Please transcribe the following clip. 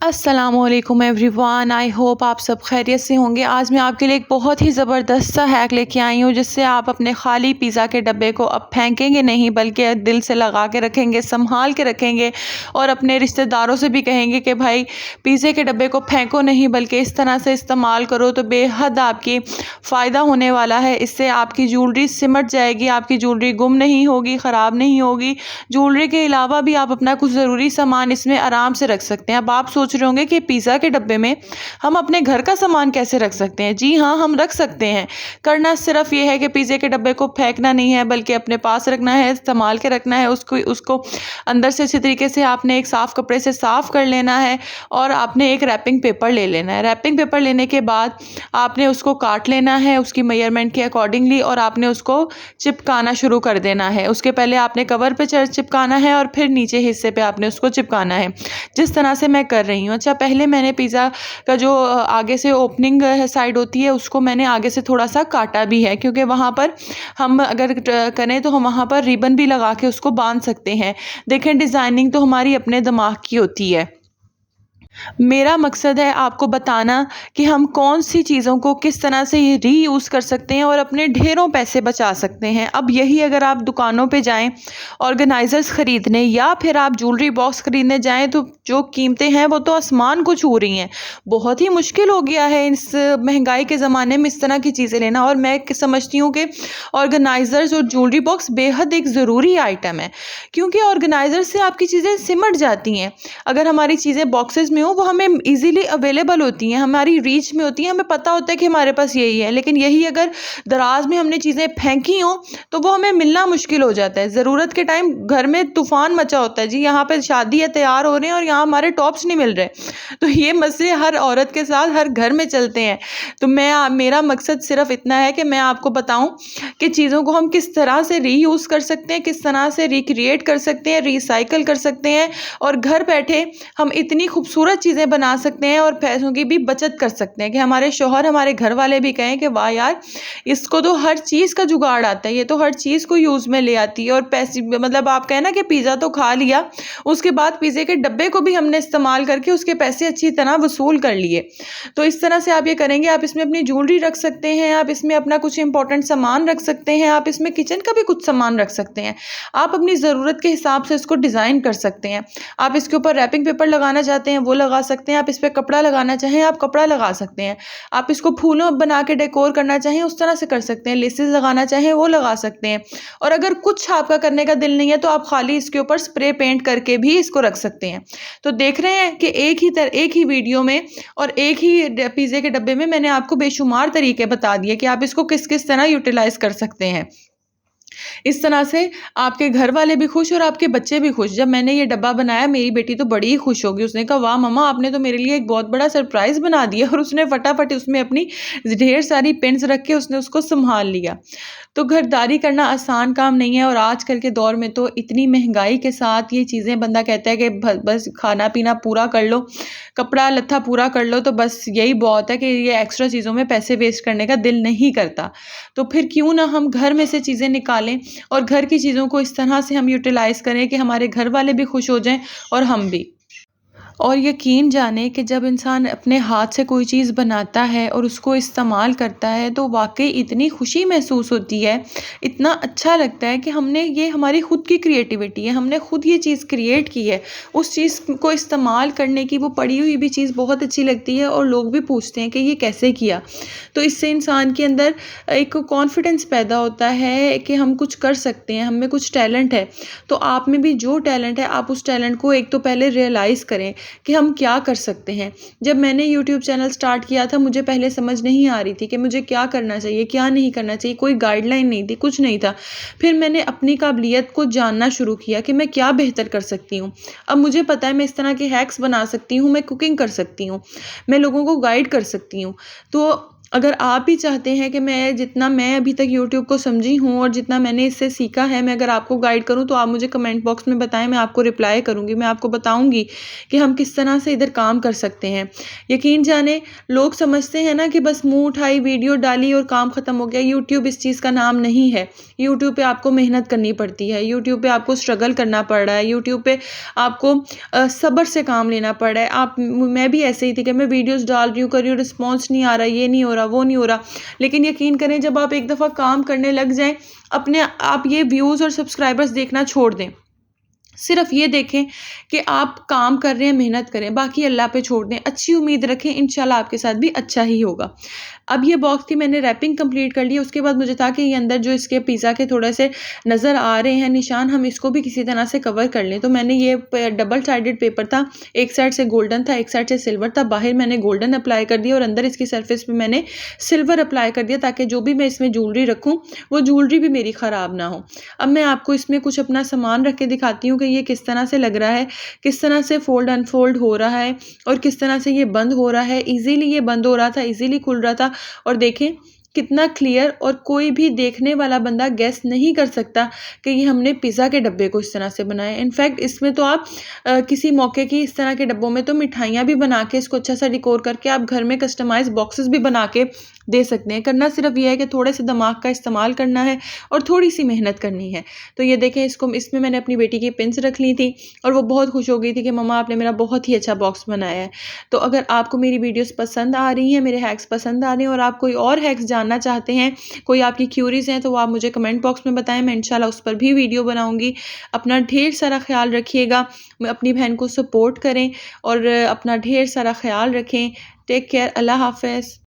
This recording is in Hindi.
अस्सलामुअलैकुम एवरीवन, आई होप आप सब खैरियत से होंगे। आज मैं आपके लिए एक बहुत ही ज़बरदस्त सा हैक लेके आई हूँ जिससे आप अपने खाली पिज़्ज़ा के डब्बे को अब फेंकेंगे नहीं बल्कि दिल से लगा के रखेंगे, संभाल के रखेंगे और अपने रिश्तेदारों से भी कहेंगे कि भाई पिज़्ज़े के डब्बे को फेंको नहीं बल्कि इस तरह से इस्तेमाल करो तो बेहद आपकी फ़ायदा होने वाला है। इससे आपकी ज्वेलरी सिमट जाएगी, आपकी ज्वेलरी गुम नहीं होगी, ख़राब नहीं होगी। ज्वेलरी के अलावा भी आप अपना कुछ ज़रूरी सामान इसमें आराम से रख सकते हैं। अब आप सोच रहे होंगे कि पिज़्ज़ा के डब्बे में हम अपने घर का सामान कैसे रख सकते हैं। जी हाँ, हम रख सकते हैं। करना सिर्फ ये है कि पिज़्ज़े के डब्बे को फेंकना नहीं है बल्कि अपने पास रखना है, संभाल के रखना है। उसको अंदर से अच्छी तरीके से आपने एक साफ़ कपड़े से साफ़ कर लेना है और आपने एक रैपिंग पेपर ले लेना है। रैपिंग पेपर लेने के बाद आपने उसको काट लेना है उसकी मेजरमेंट के अकॉर्डिंगली और आपने उसको चिपकाना शुरू कर देना है। उसके पहले आपने कवर पे चिपकाना है और फिर नीचे हिस्से पे आपने उसको चिपकाना है, जिस तरह से मैं कर रही हूँ। अच्छा, पहले मैंने पिज़्ज़ा का जो आगे से ओपनिंग साइड होती है उसको मैंने आगे से थोड़ा सा काटा भी है, क्योंकि वहाँ पर हम अगर करें तो हम वहाँ पर रिबन भी लगा के उसको बांध सकते हैं। देखें, डिज़ाइनिंग तो हमारी अपने दिमाग की होती है। मेरा मकसद है आपको बताना कि हम कौन सी चीज़ों को किस तरह से रीयूज़ कर सकते हैं और अपने ढेरों पैसे बचा सकते हैं। अब यही अगर आप दुकानों पे जाएं ऑर्गेनाइज़र्स ख़रीदने या फिर आप ज्वेलरी बॉक्स ख़रीदने जाएं तो जो कीमतें हैं वो तो आसमान को छू रही हैं। बहुत ही मुश्किल हो गया है इस महंगाई के ज़माने में इस तरह की चीज़ें लेना, और मैं समझती हूँ कि ऑर्गेनाइज़र्स और ज्वेलरी बॉक्स बेहद एक ज़रूरी आइटम है, क्योंकि ऑर्गेनाइज़र से आपकी चीज़ें सिमट जाती हैं। अगर हमारी चीज़ें बॉक्सेस में हो वो हमें इजीली अवेलेबल होती हैं, हमारी रीच में होती हैं, हमें पता होता है कि हमारे पास यही है। लेकिन यही अगर दराज में हमने चीज़ें फेंकी हों तो वो हमें मिलना मुश्किल हो जाता है। ज़रूरत के टाइम घर में तूफ़ान मचा होता है, जी यहाँ पे शादी है, तैयार हो रहे हैं और यहाँ हमारे टॉप्स नहीं मिल रहे। तो ये मसले हर औरत के साथ हर घर में चलते हैं। तो मेरा मकसद सिर्फ इतना है कि मैं आपको बताऊं कि चीज़ों को हम किस तरह से रीयूज़ कर सकते हैं, किस तरह से रिक्रिएट कर सकते हैं, रिसाइकल कर सकते हैं और घर बैठे हम इतनी खूबसूरत चीज़ें बना सकते हैं और पैसों की भी बचत कर सकते हैं कि हमारे शौहर, हमारे घर वाले भी कहें कि वाह यार, इसको तो हर चीज़ का जुगाड़ आता है, ये तो हर चीज़ को यूज़ में ले आती है। और पैसे मतलब आप कहें ना कि पिज़्ज़ा तो खा लिया, उसके बाद पिज़्ज़े के डब्बे को भी हमने इस्तेमाल करके उसके पैसे अच्छी तरह वसूल कर लिए। तो इस तरह से आप ये करेंगे, आप इसमें अपनी ज्वेलरी रख सकते हैं, आप इसमें अपना कुछ इंपॉर्टेंट सामान रख सकते हैं, आप इसमें किचन का भी कुछ सामान रख सकते हैं। आप अपनी ज़रूरत के हिसाब से इसको डिज़ाइन कर सकते हैं। आप इसके ऊपर रैपिंग पेपर लगाना चाहते हैं वो लगा सकते हैं, आप इस पर कपड़ा लगाना चाहें आप कपड़ा लगा सकते हैं, आप इसको फूलों बना के डेकोर करना चाहें उस तरह से कर सकते हैं, लेसेस लगाना चाहें वो लगा सकते हैं। और अगर कुछ आपका करने का दिल नहीं है तो आप खाली इसके ऊपर स्प्रे पेंट करके भी इसको रख सकते हैं। तो देख रहे हैं कि एक ही वीडियो में और एक ही पिज़्ज़े के डब्बे में मैंने आपको बेशुमार तरीके बता दिए कि आप इसको किस किस तरह यूटिलाइज कर सकते हैं। इस तरह से आपके घर वाले भी खुश और आपके बच्चे भी खुश। जब मैंने ये डब्बा बनाया मेरी बेटी तो बड़ी ही खुश होगी, उसने कहा वाह मम्मा, आपने तो मेरे लिए एक बहुत बड़ा सरप्राइज़ बना दिया। और उसने फटाफट उसमें अपनी ढेर सारी पेन्स रख के उसने उसको संभाल लिया। तो घरदारी करना आसान काम नहीं है, और आजकल के दौर में तो इतनी महंगाई के साथ ये चीज़ें बंदा कहता है कि बस खाना पीना पूरा कर लो, कपड़ा लत्था पूरा कर लो, तो बस यही बहुत है कि ये एक्स्ट्रा चीज़ों में पैसे वेस्ट करने का दिल नहीं करता। तो फिर क्यों ना हम घर में से चीज़ें निकालें और घर की चीज़ों को इस तरह से हम यूटिलाइज़ करें कि हमारे घर वाले भी खुश हो जाएं और हम भी। और यकीन जाने कि जब इंसान अपने हाथ से कोई चीज़ बनाता है और उसको इस्तेमाल करता है तो वाकई इतनी खुशी महसूस होती है, इतना अच्छा लगता है कि हमने ये हमारी ख़ुद की क्रिएटिविटी है, हमने ख़ुद ये चीज़ क्रिएट की है। उस चीज़ को इस्तेमाल करने की वो पड़ी हुई भी चीज़ बहुत अच्छी लगती है और लोग भी पूछते हैं कि ये कैसे किया। तो इससे इंसान के अंदर एक कॉन्फिडेंस पैदा होता है कि हम कुछ कर सकते हैं, हम में कुछ टैलेंट है। तो आप में भी जो टैलेंट है आप उस टैलेंट को एक तो पहले रियलाइज़ करें कि हम क्या कर सकते हैं। जब मैंने यूट्यूब चैनल स्टार्ट किया था मुझे पहले समझ नहीं आ रही थी कि मुझे क्या करना चाहिए, क्या नहीं करना चाहिए, कोई गाइडलाइन नहीं थी, कुछ नहीं था। फिर मैंने अपनी काबिलियत को जानना शुरू किया कि मैं क्या बेहतर कर सकती हूँ। अब मुझे पता है मैं इस तरह के हैक्स बना सकती हूँ, मैं कुकिंग कर सकती हूँ, मैं लोगों को गाइड कर सकती हूँ। तो अगर आप भी चाहते हैं कि जितना मैं अभी तक यूट्यूब को समझी हूँ और जितना मैंने इससे सीखा है, मैं अगर आपको गाइड करूँ तो आप मुझे कमेंट बॉक्स में बताएं, मैं आपको रिप्लाई करूँगी। मैं आपको बताऊँगी कि हम किस तरह से इधर काम कर सकते हैं। यकीन जाने, लोग समझते हैं ना कि बस मुंह उठाई, वीडियो डाली और काम ख़त्म हो गया। यूट्यूब इस चीज़ का नाम नहीं है। यूट्यूब पे आपको मेहनत करनी पड़ती है, यूट्यूब पे आपको स्ट्रगल करना पड़ रहा है, यूट्यूब पे आपको सब्र से काम लेना पड़ रहा है। मैं भी ऐसे ही थी कि मैं वीडियोस डाल रही हूँ, कर रही हूँ, रिस्पॉन्स नहीं आ रहा, ये नहीं हो रहा, वो नहीं हो रहा। लेकिन यकीन करें, जब आप एक दफ़ा काम करने लग जाएं, अपने आप ये व्यूज़ और सब्सक्राइबर्स देखना छोड़ दें। सिर्फ ये देखें कि आप काम कर रहे हैं, मेहनत करें, बाकी अल्लाह पे छोड़ दें, अच्छी उम्मीद रखें, इंशाल्लाह आपके साथ भी अच्छा ही होगा। अब ये बॉक्स की मैंने रैपिंग कंप्लीट कर ली। उसके बाद मुझे था कि ये अंदर जो इसके पिज़्ज़ा के थोड़े से नज़र आ रहे हैं निशान, हम इसको भी किसी तरह से कवर कर लें। तो मैंने ये डबल साइडेड पेपर था, एक साइड से गोल्डन था, एक साइड से सिल्वर था। बाहर मैंने गोल्डन अप्लाई कर दिया और अंदर इसकी सरफेस पे मैंने सिल्वर अप्लाई कर दिया, ताकि जो भी मैं इसमें ज्वेलरी रखूँ, वो ज्वेलरी भी मेरी ख़राब ना हो। अब मैं आपको इसमें कुछ अपना सामान रख के दिखाती हूँ कि ये किस तरह से लग रहा है, किस तरह से फोल्ड अनफोल्ड हो रहा है और किस तरह से ये बंद हो रहा है। ईज़िली ये बंद हो रहा था, ईज़िली खुल रहा था। और देखें कितना क्लियर, और कोई भी देखने वाला बंदा गेस नहीं कर सकता कि ये हमने पिज़्ज़ा के डब्बे को इस तरह से बनाया। इनफैक्ट इसमें तो आप किसी मौके की इस तरह के डब्बों में तो मिठाइयाँ भी बना के, इसको अच्छा सा डिकोर करके आप घर में कस्टमाइज़ बॉक्सेस भी बना के दे सकते हैं। करना सिर्फ ये है कि थोड़े से दिमाग का इस्तेमाल करना है और थोड़ी सी मेहनत करनी है। तो ये देखें, इसमें मैंने अपनी बेटी की पिन्स रख ली थी और वो बहुत खुश हो गई थी कि मम्मा आपने मेरा बहुत ही अच्छा बॉक्स बनाया है। तो अगर आपको मेरी वीडियोस पसंद आ रही हैं, मेरे हैक्स पसंद आ रहे हैं और आप कोई और हैक्स जानना चाहते हैं, कोई आपकी क्यूरीज हैं, तो वो आप मुझे कमेंट बॉक्स में बताएं, मैं इंशाल्लाह उस पर भी वीडियो बनाऊंगी। अपना ढेर सारा ख्याल रखिएगा, अपनी बहन को सपोर्ट करें और अपना ढेर सारा ख्याल रखें। टेक केयर, अल्लाह हाफ़िज़।